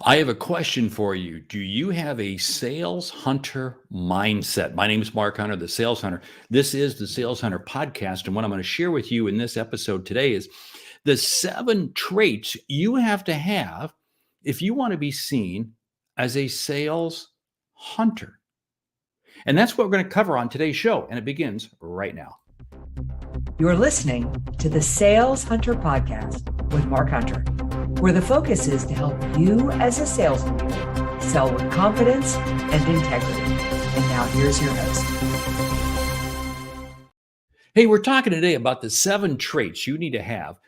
I have a question for you. Do you have a sales hunter mindset? My name is Mark Hunter, the Sales Hunter. This is the Sales Hunter podcast. And what I'm going to share with you in this episode today is the 7 traits you have to have if you want to be seen as a sales hunter. And that's what we're going to cover on today's show. And it begins right now. You're listening to the Sales Hunter Podcast with Mark Hunter, where the focus is to help you as a sales leader sell with confidence and integrity. And now here's your host. Hey, we're talking today about the 7 traits you need to have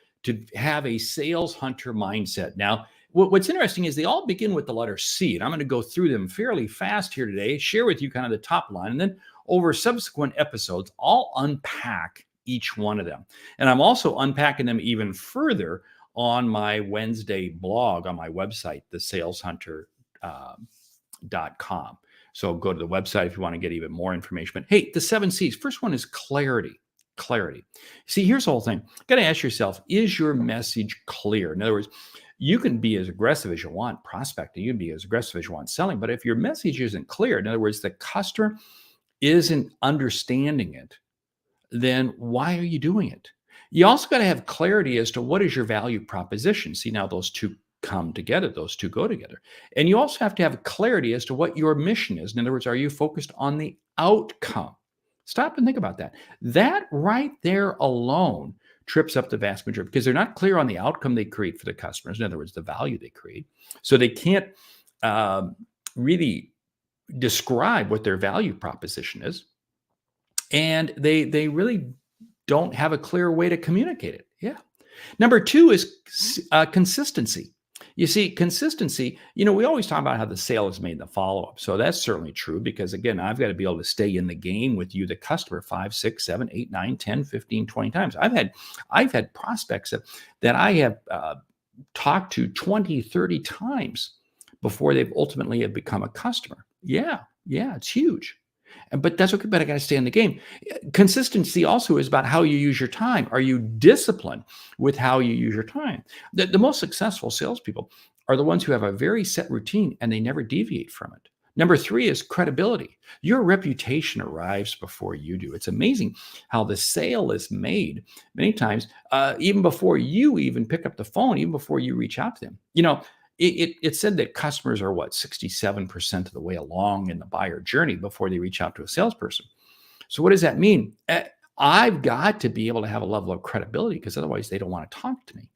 a sales hunter mindset. Now, what's interesting is they all begin with the letter C, and I'm going to go through them fairly fast here today, share with you kind of the top line, and then over subsequent episodes, I'll unpack each one of them. And I'm also unpacking them even further on my Wednesday blog on my website, thesaleshunter.com. So go to the website if you want to get even more information. But hey, the 7 C's. First one is clarity. Clarity. See, here's the whole thing. You got to ask yourself, is your message clear? In other words, you can be as aggressive as you want prospecting. You can be as aggressive as you want selling. But if your message isn't clear, in other words, the customer isn't understanding it, then why are you doing it? You also got to have clarity as to what is your value proposition. See, now those two come together, those two go together. And you also have to have clarity as to what your mission is. In other words, are you focused on the outcome? Stop and think about that. That right there alone trips up the vast majority because they're not clear on the outcome they create for the customers. In other words, the value they create. So they can't really describe what their value proposition is. And they really don't have a clear way to communicate it. Yeah. Number 2 is consistency. You see, consistency, we always talk about how the sale is made in the follow-up. So that's certainly true because, again, I've got to be able to stay in the game with you, the customer, 5, 6, 7, 8, 9, 10, 15, 20 times. I've had prospects that I have talked to 20, 30 times before they've ultimately have become a customer. Yeah, it's huge. But that's okay, but I got to stay in the game. Consistency also is about how you use your time. Are you disciplined with how you use your time? The most successful salespeople are the ones who have a very set routine and they never deviate from it. Number 3 is credibility. Your reputation arrives before you do. It's amazing how the sale is made many times, even before you even pick up the phone, even before you reach out to them. It said that customers are 67% of the way along in the buyer journey before they reach out to a salesperson. So what does that mean? I've got to be able to have a level of credibility because otherwise they don't want to talk to me.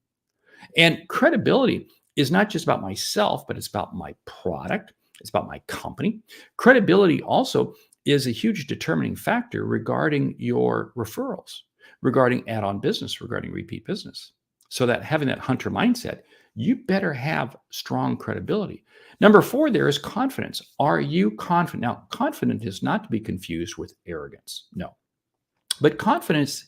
And credibility is not just about myself, but it's about my product. It's about my company. Credibility also is a huge determining factor regarding your referrals, regarding add-on business, regarding repeat business. So that having that hunter mindset, you better have strong credibility. Number 4 there is confidence. Are you confident? Now, confident is not to be confused with arrogance. No. But confidence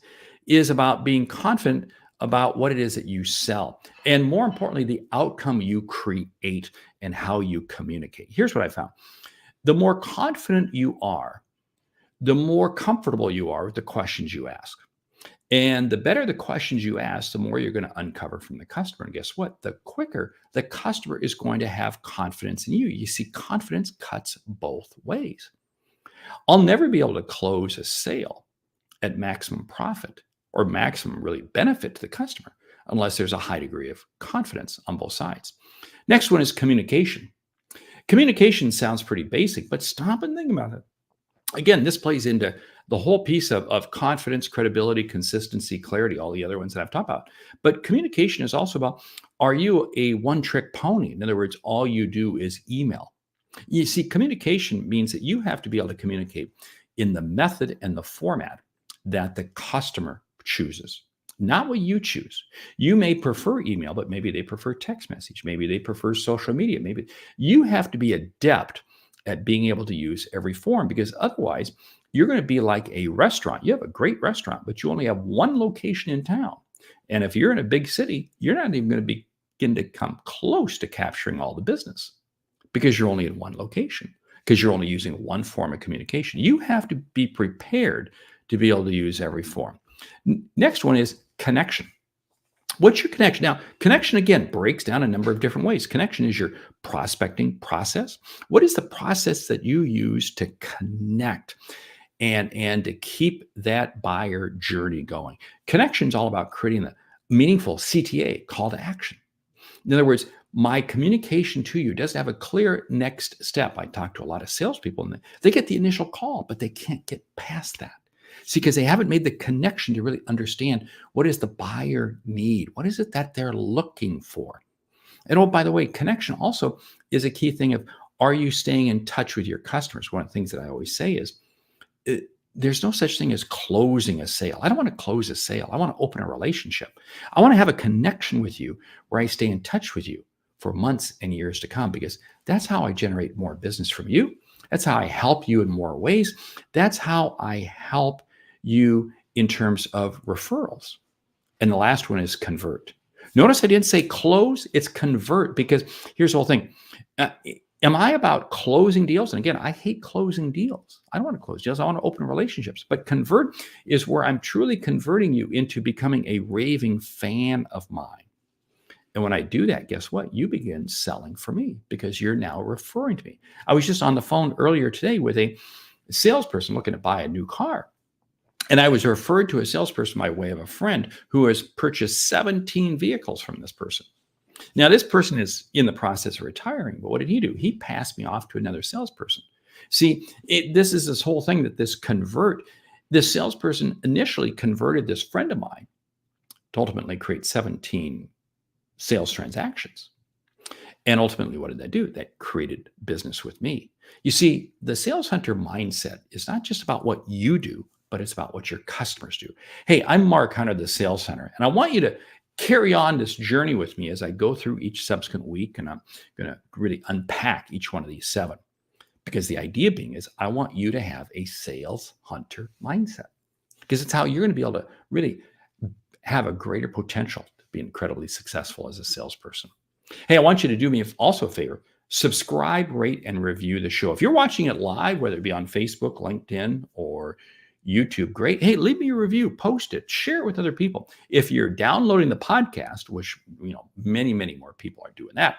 is about being confident about what it is that you sell. And more importantly, the outcome you create and how you communicate. Here's what I found. The more confident you are, the more comfortable you are with the questions you ask. And the better the questions you ask, the more you're going to uncover from the customer. And guess what? The quicker the customer is going to have confidence in you. You see, confidence cuts both ways. I'll never be able to close a sale at maximum profit or maximum really benefit to the customer unless there's a high degree of confidence on both sides. Next one is communication. Communication sounds pretty basic, but stop and think about it. Again, this plays into the whole piece of confidence, credibility, consistency, clarity, all the other ones that I've talked about. But communication is also about, are you a one-trick pony? In other words, all you do is email. You see, communication means that you have to be able to communicate in the method and the format that the customer chooses, not what you choose. You may prefer email, but maybe they prefer text message. Maybe they prefer social media. Maybe you have to be adept at being able to use every form because otherwise you're going to be like a restaurant. You have a great restaurant, but you only have one location in town. And if you're in a big city, you're not even going to begin to come close to capturing all the business because you're only in one location, because you're only using one form of communication. You have to be prepared to be able to use every form. Next one is connection. What's your connection? Now, connection again breaks down a number of different ways. Connection is your prospecting process. What is the process that you use to connect and to keep that buyer journey going? Connection is all about creating a meaningful CTA, call to action. In other words, my communication to you does have a clear next step. I talk to a lot of salespeople and they get the initial call, but they can't get past that. See, because they haven't made the connection to really understand what does the buyer need? What is it that they're looking for? And oh, by the way, connection also is a key thing of, are you staying in touch with your customers? One of the things that I always say is, there's no such thing as closing a sale. I don't want to close a sale. I want to open a relationship. I want to have a connection with you where I stay in touch with you for months and years to come, because that's how I generate more business from you. That's how I help you in more ways. That's how I help you in terms of referrals. And the last one is convert. Notice I didn't say close, it's convert, because here's the whole thing. Am I about closing deals? And again, I hate closing deals. I don't want to close deals. I want to open relationships. But convert is where I'm truly converting you into becoming a raving fan of mine. And when I do that, guess what? You begin selling for me because you're now referring to me. I was just on the phone earlier today with a salesperson looking to buy a new car. And I was referred to a salesperson by way of a friend who has purchased 17 vehicles from this person. Now, this person is in the process of retiring, but what did he do? He passed me off to another salesperson. See, this is this whole thing that this salesperson initially converted this friend of mine to ultimately create 17 sales transactions. And ultimately, what did that do? That created business with me. You see, the sales hunter mindset is not just about what you do, but it's about what your customers do. Hey, I'm Mark Hunter, the sales hunter, and I want you to carry on this journey with me as I go through each subsequent week, and I'm going to really unpack each one of these 7. Because the idea being is I want you to have a sales hunter mindset, because it's how you're going to be able to really have a greater potential to be incredibly successful as a salesperson. Hey, I want you to do me also a favor. Subscribe, rate, and review the show. If you're watching it live, whether it be on Facebook, LinkedIn, or YouTube, great. Hey, leave me a review, post it, share it with other people. If you're downloading the podcast, which many, many more people are doing that,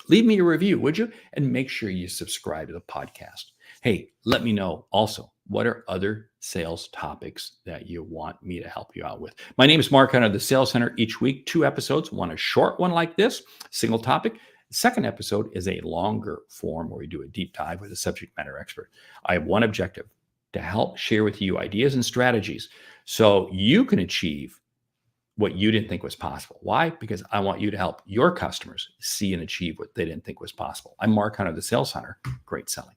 leave me a review, would you? And make sure you subscribe to the podcast. Hey, let me know also, what are other sales topics that you want me to help you out with? My name is Mark Hunter, the Sales Center. Each week, 2 episodes, one a short one like this, single topic. The second episode is a longer form where we do a deep dive with a subject matter expert. I have one objective: to help share with you ideas and strategies so you can achieve what you didn't think was possible. Why? Because I want you to help your customers see and achieve what they didn't think was possible. I'm Mark Hunter, the Sales Hunter. Great selling.